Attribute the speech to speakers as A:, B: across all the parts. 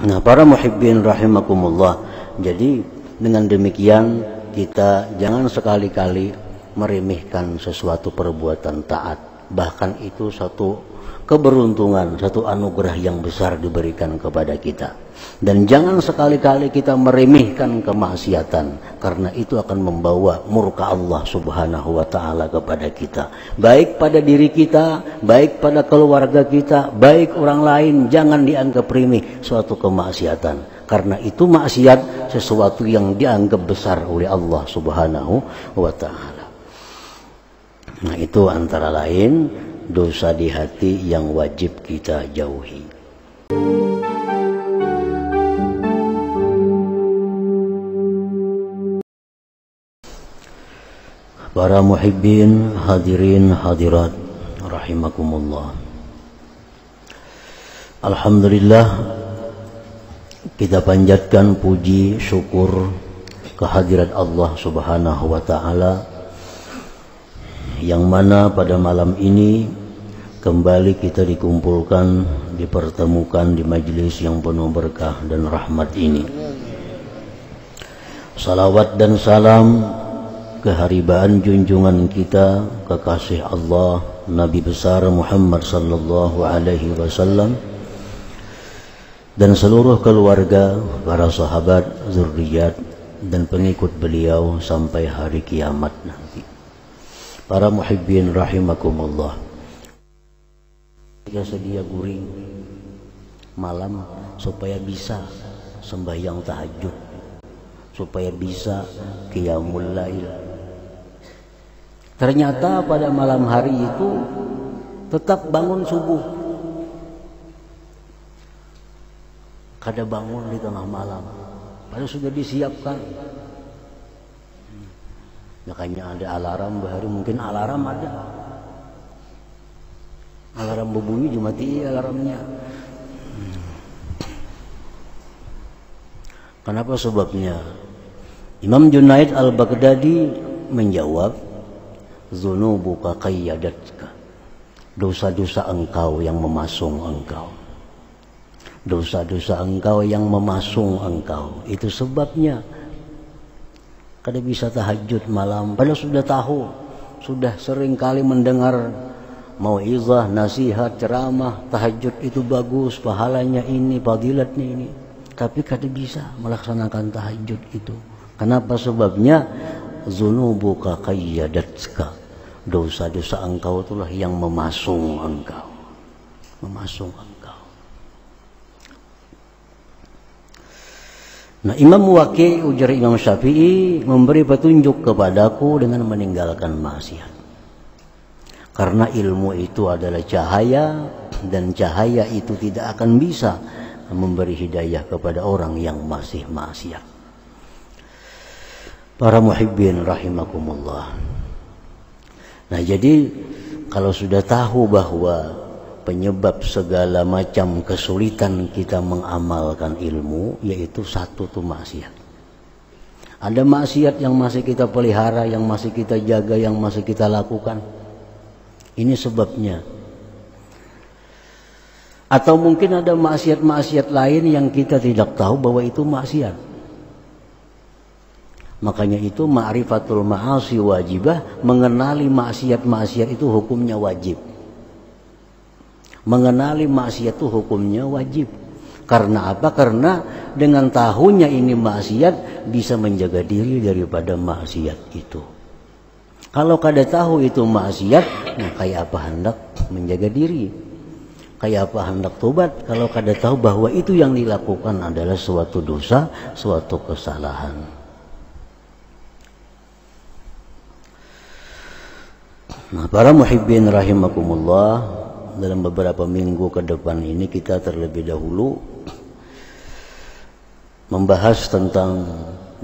A: Nah, para muhibbin rahimakumullah, jadi dengan demikian kita jangan sekali-kali meremehkan sesuatu perbuatan taat, bahkan itu satu keberuntungan, satu anugerah yang besar diberikan kepada kita. Dan jangan sekali-kali kita meremehkan kemaksiatan, karena itu akan membawa murka Allah subhanahu wa ta'ala kepada kita, baik pada diri kita, baik pada keluarga kita, baik orang lain. Jangan dianggap remeh suatu kemaksiatan, karena itu maksiat sesuatu yang dianggap besar oleh Allah subhanahu wa ta'ala. Nah, itu antara lain dosa di hati yang wajib kita jauhi. Para muhibbin, hadirin, hadirat rahimakumullah. Alhamdulillah, kita panjatkan puji syukur kehadirat Allah subhanahu wa ta'ala, yang mana pada malam ini kembali kita dikumpulkan, dipertemukan di majelis yang penuh berkah dan rahmat ini. Salawat dan salam keharibaan junjungan kita, kekasih Allah, Nabi besar Muhammad sallallahu alaihi wasallam, dan seluruh keluarga, para sahabat, zuriat, dan pengikut beliau sampai hari kiamat nanti. Para muhibbin rahimakumullah, kita sedia guring malam supaya bisa sembahyang tahajud, supaya bisa qiyamul lail. Ternyata pada malam hari itu tetap bangun subuh. Kada bangun di tengah malam, padahal sudah disiapkan. Makanya ada alarm bahari, mungkin alarm ada. Alarm berbunyi dimati alarmnya. Kenapa sebabnya? Imam Junaid al-Baghdadi menjawab, dzunubuka qayyadatka, dosa-dosa engkau yang memasung engkau. Dosa-dosa engkau yang memasung engkau, itu sebabnya kada bisa tahajud malam. Padahal sudah tahu, sudah sering kali mendengar mauizah, nasihat, ceramah, tahajud itu bagus, pahalanya ini, fadilatnya ini, tapi kada bisa melaksanakan tahajud itu. Kenapa sebabnya? Dzunubuka qayyadatka, dosa-dosa engkau itulah yang memasung engkau, memasung engkau. Nah, Imam Waqi, ujar Imam Syafi'i, memberi petunjuk kepadaku dengan meninggalkan maksiat. Karena ilmu itu adalah cahaya, dan cahaya itu tidak akan bisa memberi hidayah kepada orang yang masih maksiat. Para muhibbin rahimakumullah. Nah, jadi kalau sudah tahu bahwa penyebab segala macam kesulitan kita mengamalkan ilmu, yaitu satu tuh maksiat. Ada maksiat yang masih kita pelihara, yang masih kita jaga, yang masih kita lakukan. Ini sebabnya. Atau mungkin ada maksiat-maksiat lain yang kita tidak tahu bahwa itu maksiat. Makanya itu ma'rifatul ma'asi wajibah, mengenali maksiat-maksiat itu hukumnya wajib. Mengenali maksiat itu hukumnya wajib. Karena apa? Karena dengan tahunya ini maksiat, bisa menjaga diri daripada maksiat itu. Kalau kada tahu itu maksiat, nah kayak apa hendak menjaga diri? Kayak apa hendak tobat kalau kada tahu bahwa itu yang dilakukan adalah suatu dosa, suatu kesalahan. Nah, para muhibbin rahimakumullah, dalam beberapa minggu ke depan ini kita terlebih dahulu membahas tentang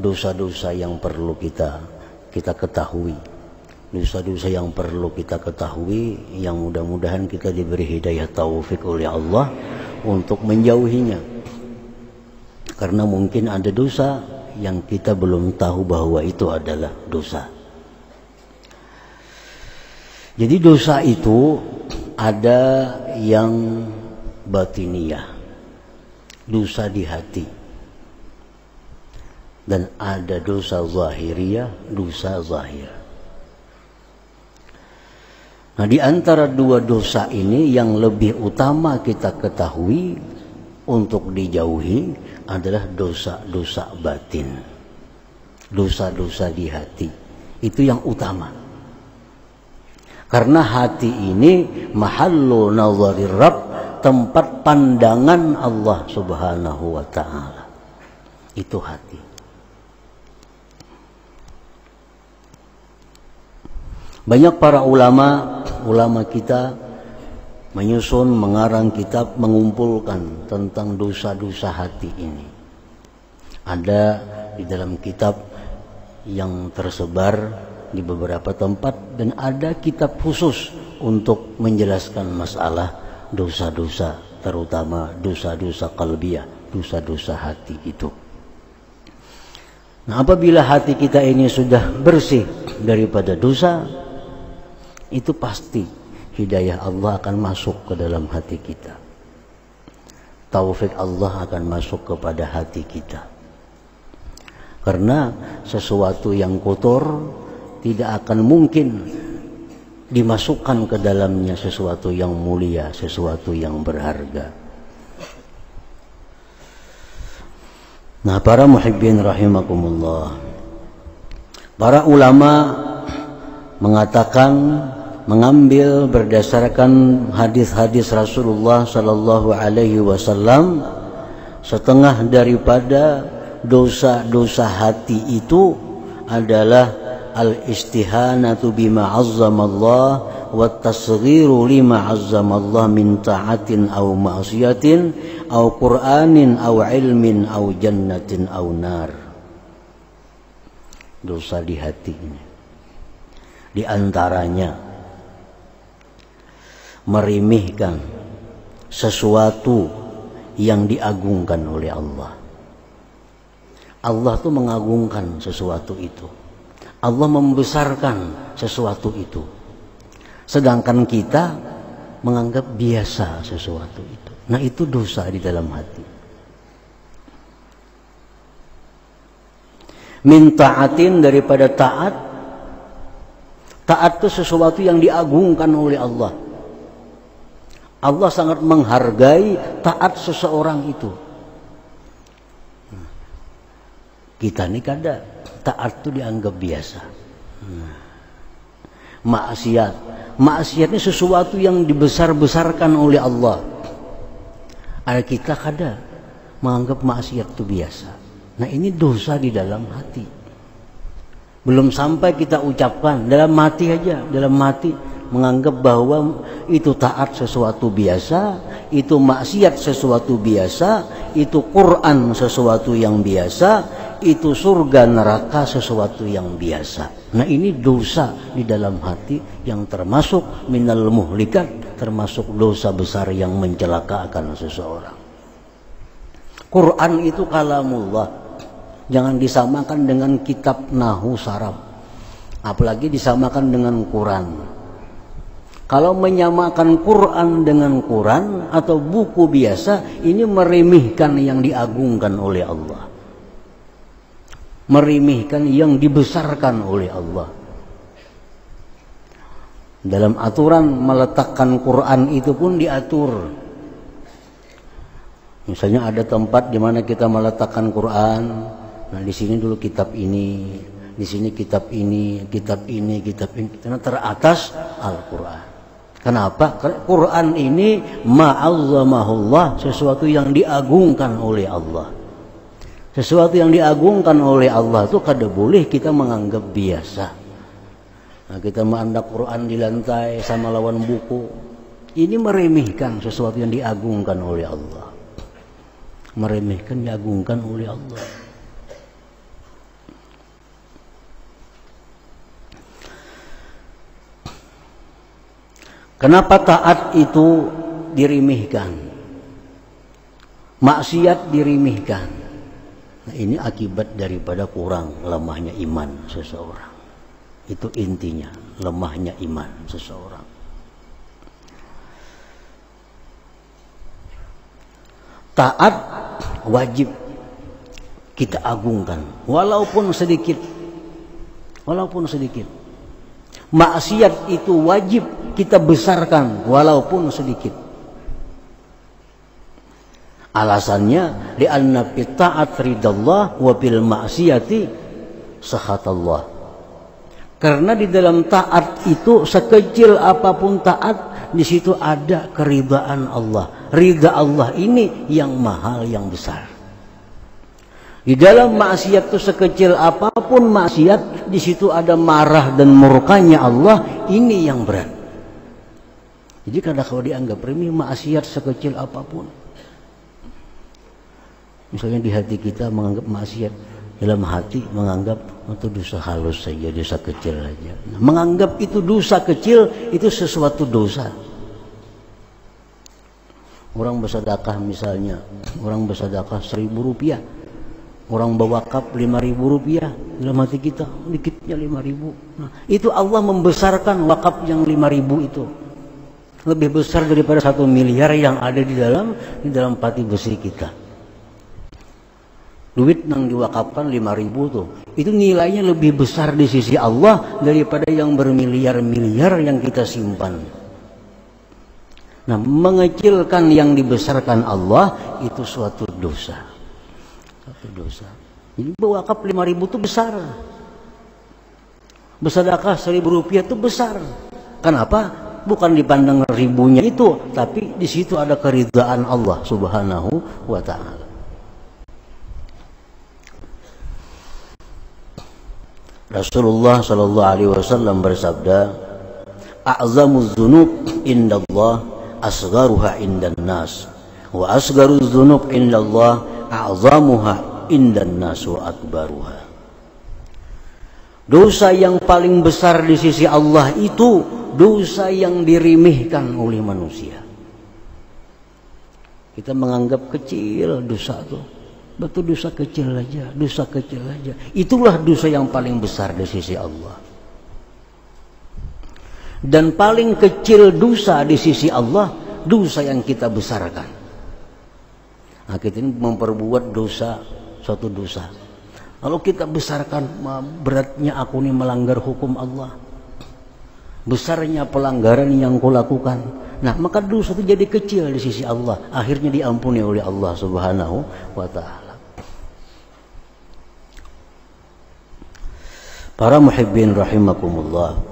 A: dosa-dosa yang perlu kita ketahui. Dosa-dosa yang perlu kita ketahui, yang mudah-mudahan kita diberi hidayah taufik oleh Allah untuk menjauhinya. Karena mungkin ada dosa yang kita belum tahu bahwa itu adalah dosa. Jadi dosa itu ada yang batiniyah, dosa di hati. Dan ada dosa zahiriyah, dosa zahir. Nah, di antara dua dosa ini yang lebih utama kita ketahui untuk dijauhi adalah dosa-dosa batin. Dosa-dosa di hati. Itu yang utama. Karena hati ini mahallu nazarir Rabb, tempat pandangan Allah Subhanahu wa ta'ala. Itu hati. Banyak para ulama kita menyusun, mengarang kitab, mengumpulkan tentang dosa-dosa hati ini. Ada di dalam kitab yang tersebar di beberapa tempat dan ada kitab khusus untuk menjelaskan masalah dosa-dosa, terutama dosa-dosa qalbiyah, dosa-dosa hati itu. Nah, apabila hati kita ini sudah bersih daripada dosa, itu pasti hidayah Allah akan masuk ke dalam hati kita. Taufik Allah akan masuk kepada hati kita. Karena sesuatu yang kotor tidak akan mungkin dimasukkan ke dalamnya sesuatu yang mulia, sesuatu yang berharga. Nah, para muhibbin rahimakumullah, para ulama mengatakan, mengambil berdasarkan hadis-hadis Rasulullah sallallahu alaihi wasallam, setengah daripada dosa-dosa hati itu adalah al-istihanatu bima azzamallah wa tasghiru lima azzamallah min ta'atin aw ma'siyatin aw qur'anin aw ilmin aw jannatin aw nar. Dosa di hati ini di antaranya meremehkan sesuatu yang diagungkan oleh Allah. Allah tuh mengagungkan sesuatu itu. Allah membesarkan sesuatu itu. Sedangkan kita menganggap biasa sesuatu itu. Nah, itu dosa di dalam hati. Min ta'atin, daripada taat. Taat itu sesuatu yang diagungkan oleh Allah. Allah sangat menghargai taat seseorang itu. Kita ini kadang taat itu dianggap biasa. Maksiat ini sesuatu yang dibesar-besarkan oleh Allah. Ada kita kadang menganggap maksiat itu biasa. Nah, ini dosa di dalam hati. Belum sampai kita ucapkan, dalam hati aja, dalam hati menganggap bahwa itu taat sesuatu biasa, itu maksiat sesuatu biasa, itu Quran sesuatu yang biasa, itu surga neraka sesuatu yang biasa. Nah, ini dosa di dalam hati yang termasuk minal muhlikat, termasuk dosa besar yang mencelakakan seseorang. Quran itu kalamullah, jangan disamakan dengan kitab nahu saraf, apalagi disamakan dengan Quran. Kalau menyamakan Quran dengan Quran atau buku biasa, ini meremehkan yang diagungkan oleh Allah. Meremehkan yang dibesarkan oleh Allah. Dalam aturan meletakkan Quran itu pun diatur. Misalnya ada tempat di mana kita meletakkan Quran. Nah, di sini dulu kitab ini, di sini kitab ini, kitab ini, kitab ini. Karena teratas Al-Quran. Kenapa? Karena Quran ini ma'azzamahullah, sesuatu yang diagungkan oleh Allah. Sesuatu yang diagungkan oleh Allah itu kada boleh kita menganggap biasa. Nah, kita menganggap Quran di lantai sama lawan buku. Ini meremehkan sesuatu yang diagungkan oleh Allah. Meremehkan, diagungkan oleh Allah. Kenapa taat itu diremehkan? Maksiat diremehkan. Nah, ini akibat daripada kurang lemahnya iman seseorang. Itu intinya, lemahnya iman seseorang. Taat wajib kita agungkan walaupun sedikit. Walaupun sedikit. Maksiat itu wajib kita besarkan walaupun sedikit. Alasannya li'anna fi ta'at ridallah wa bil ma'siyati sakhatallah. Karena di dalam taat itu sekecil apapun taat, di situ ada keridaan Allah. Ridha Allah ini yang mahal, yang besar. Di dalam maksiat itu sekecil apapun maksiat, di situ ada marah dan murkanya Allah, ini yang berat. Jadi kalau dianggap remeh maksiat sekecil apapun. Misalnya di hati kita menganggap maksiat, dalam hati menganggap itu dosa halus saja, dosa kecil saja. Nah, menganggap itu dosa kecil, itu sesuatu dosa. Orang bersedekah misalnya, orang bersedekah 1.000 rupiah. Orang bawa kap 5.000 rupiah, dalam hati kita dikitnya 5.000. Nah, itu Allah membesarkan wakaf yang 5.000 itu lebih besar daripada 1 miliar yang ada di dalam pati besi kita. Duit yang diwakafkan 5.000 tuh, itu nilainya lebih besar di sisi Allah daripada yang bermiliar-miliar yang kita simpan. Nah, mengecilkan yang dibesarkan Allah itu suatu dosa. Dosa. Jadi wakaf 5.000 itu besar. Bersedekah 1.000 rupiah itu besar. Kenapa? Bukan dipandang ribunya itu, tapi di situ ada keridhaan Allah Subhanahu wa ta'ala. Rasulullah sallallahu alaihi wasallam bersabda, "A'zamuz dzunub indallah asgharuha indan nas, wa asgharuz dzunub indallah a'zamuha indan nas wa akbaruha." Dosa yang paling besar di sisi Allah itu dosa yang diremehkan oleh manusia. Kita menganggap kecil dosa itu, betul dosa kecil aja, dosa kecil aja. Itulah dosa yang paling besar di sisi Allah. Dan paling kecil dosa di sisi Allah, dosa yang kita besarkan. Nah, kita ini memperbuat dosa, suatu dosa. Kalau kita besarkan, beratnya aku ini melanggar hukum Allah, besarnya pelanggaran yang kau lakukan, nah maka dosa itu jadi kecil di sisi Allah, akhirnya diampuni oleh Allah Subhanahu wa ta'ala. Para muhibbin rahimakumullah,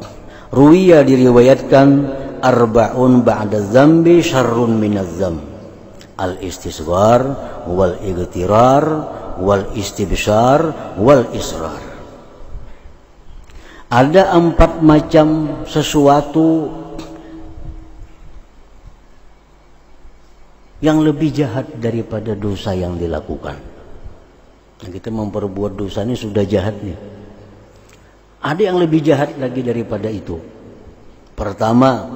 A: ruwiya diriwayatkan arba'un ba'da dzambi syarrun minaz dzamb, al-istisghar wal igtirar wal istibsyar wal israr. Ada 4 macam sesuatu yang lebih jahat daripada dosa yang dilakukan. Nah, kita memperbuat dosa ini sudah jahat nih. Ada yang lebih jahat lagi daripada itu. Pertama,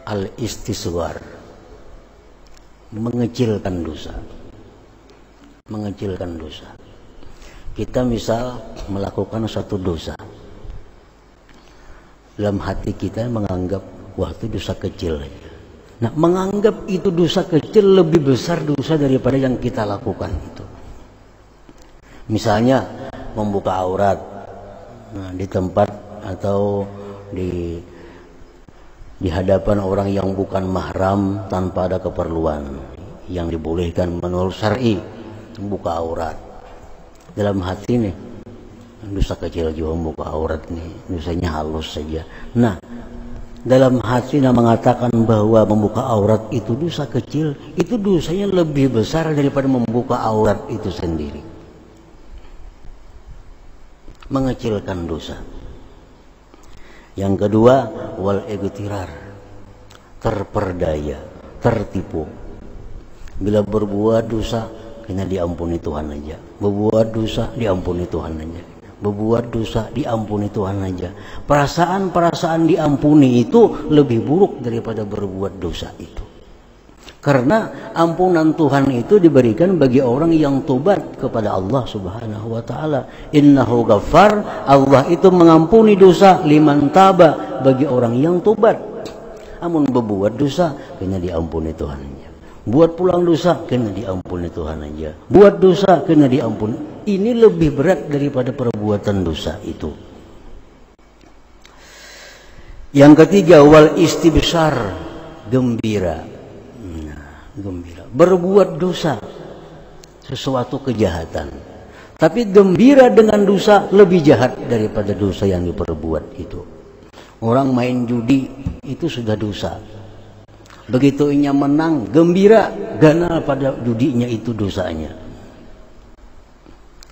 A: al-istisghar, mengecilkan dosa. Mengecilkan dosa. Kita misal melakukan satu dosa, dalam hati kita menganggap wah itu dosa kecil. Nah, menganggap itu dosa kecil lebih besar dosa daripada yang kita lakukan itu. Misalnya membuka aurat, nah, di tempat atau di hadapan orang yang bukan mahram tanpa ada keperluan yang dibolehkan menurut syar'i. Buka aurat dalam hati nih, dosa kecil juga membuka aurat nih, dosanya halus saja. Nah, dalam hati mengatakan bahwa membuka aurat itu dosa kecil, itu dosanya lebih besar daripada membuka aurat itu sendiri. Mengecilkan dosa. Yang kedua, wal igtirar, terperdaya, tertipu. Bila berbuat dosa, kena diampuni Tuhan aja. Berbuat dosa, diampuni Tuhan aja. Berbuat dosa, diampuni Tuhan aja. Perasaan-perasaan diampuni itu lebih buruk daripada berbuat dosa itu. Karena ampunan Tuhan itu diberikan bagi orang yang tobat kepada Allah Subhanahu wa ta'ala. Innahu ghaffar, Allah itu mengampuni dosa liman taba, bagi orang yang tobat. Namun berbuat dosa, kena diampuni Tuhan aja. Buat pulang dosa kena diampuni Tuhan aja. Buat dosa kena diampuni. Ini lebih berat daripada perbuatan dosa itu. Yang ketiga, wal istibsar, gembira. Gembira. Berbuat dosa, sesuatu kejahatan. Tapi gembira dengan dosa lebih jahat daripada dosa yang diperbuat itu. Orang main judi itu sudah dosa. Begitu ia menang, gembira, karena pada judinya itu dosanya.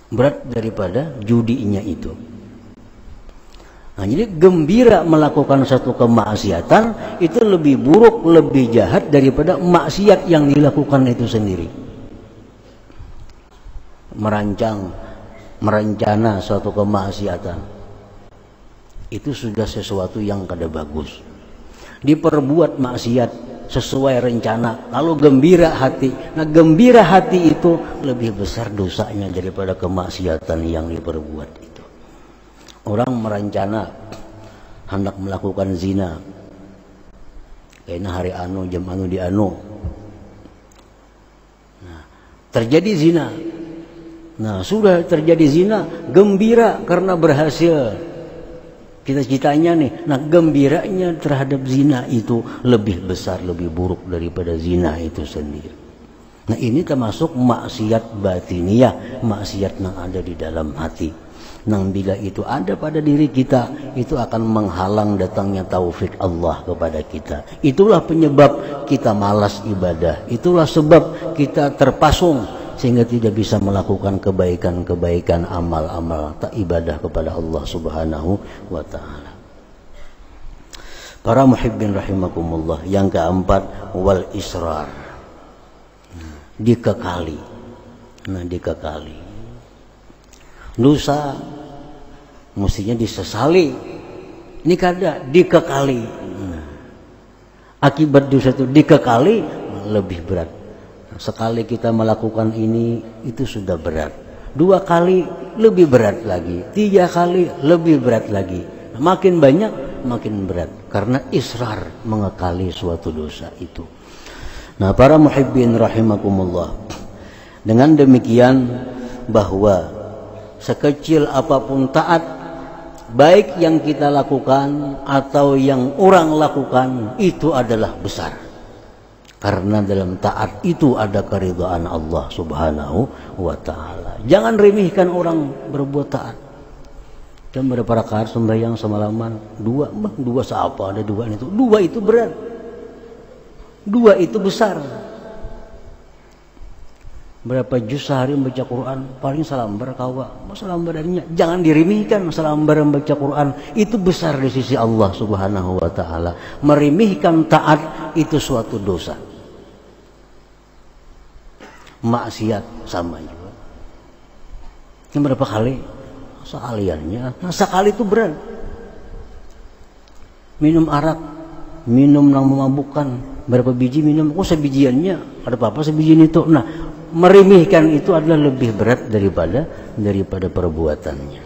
A: Berat daripada judinya itu. Nah, jadi gembira melakukan satu kemaksiatan itu lebih buruk, lebih jahat daripada maksiat yang dilakukan itu sendiri. Merencana suatu kemaksiatan itu sudah sesuatu yang kada bagus. Diperbuat maksiat sesuai rencana, lalu gembira hati. Nah, gembira hati itu lebih besar dosanya daripada kemaksiatan yang diperbuat itu. Orang merencana hendak melakukan zina, kayaknya hari anu jam anu di anu. Nah, terjadi zina. Nah, sudah terjadi zina, gembira karena berhasil cita-citanya nih. Nah, gembiranya terhadap zina itu lebih besar, lebih buruk daripada zina itu sendiri. Nah, ini termasuk maksiat batiniyah, maksiat yang ada di dalam hati. Nah, bila itu ada pada diri kita, itu akan menghalang datangnya taufik Allah kepada kita. Itulah penyebab kita malas ibadah. Itulah sebab kita terpasung sehingga tidak bisa melakukan kebaikan-kebaikan, amal-amal tak ibadah kepada Allah Subhanahu wa ta'ala. Para muhibbin rahimakumullah. Yang keempat, wal israr, dikekali. Nah, dikekali. Dosa mestinya disesali, ini kada dikekali. Akibat dosa itu dikekali lebih berat. Sekali kita melakukan ini itu sudah berat. 2 kali lebih berat lagi. 3 kali lebih berat lagi. Makin banyak makin berat karena israr mengekali suatu dosa itu. Nah, para muhibbin rahimakumullah, dengan demikian bahwa sekecil apapun taat, baik yang kita lakukan atau yang orang lakukan, itu adalah besar. Karena dalam taat itu ada keridhaan Allah Subhanahu wa ta'ala. Jangan remehkan orang berbuat taat. Dan berapa rakaat sembahyang semalaman? 2, 2 siapa? Ada 2 itu. 2 itu berat. 2 itu besar. Berapa juz sehari membaca Quran? Paling salambar kawa. Salambar darinya. Jangan diremehkan salambar membaca Quran. Itu besar di sisi Allah Subhanahu wa ta'ala. Meremehkan taat itu suatu dosa. Maksiat sama juga. Ini berapa kali? Sekaliannya. Nah, sekali itu berat. Minum arak, minum yang memabukkan. Berapa biji minum? Oh, sebijiannya. Ada apa-apa sebijian itu? Nah, meremehkan itu adalah lebih berat daripada perbuatannya.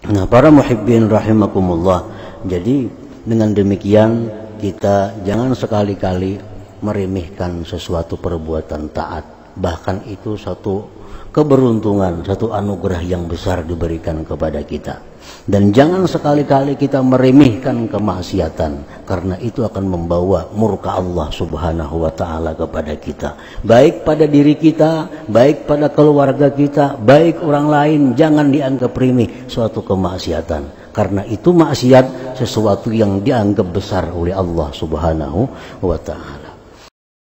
A: Nah, para muhibbin rahimakumullah. Jadi dengan demikian kita jangan sekali-kali meremehkan sesuatu perbuatan taat. Bahkan itu satu keberuntungan, satu anugerah yang besar diberikan kepada kita. Dan jangan sekali-kali kita meremehkan kemaksiatan, karena itu akan membawa murka Allah Subhanahu wa ta'ala kepada kita. Baik pada diri kita, baik pada keluarga kita, baik orang lain. Jangan dianggap remeh suatu kemaksiatan, karena itu maksiat sesuatu yang dianggap besar oleh Allah Subhanahu wa ta'ala.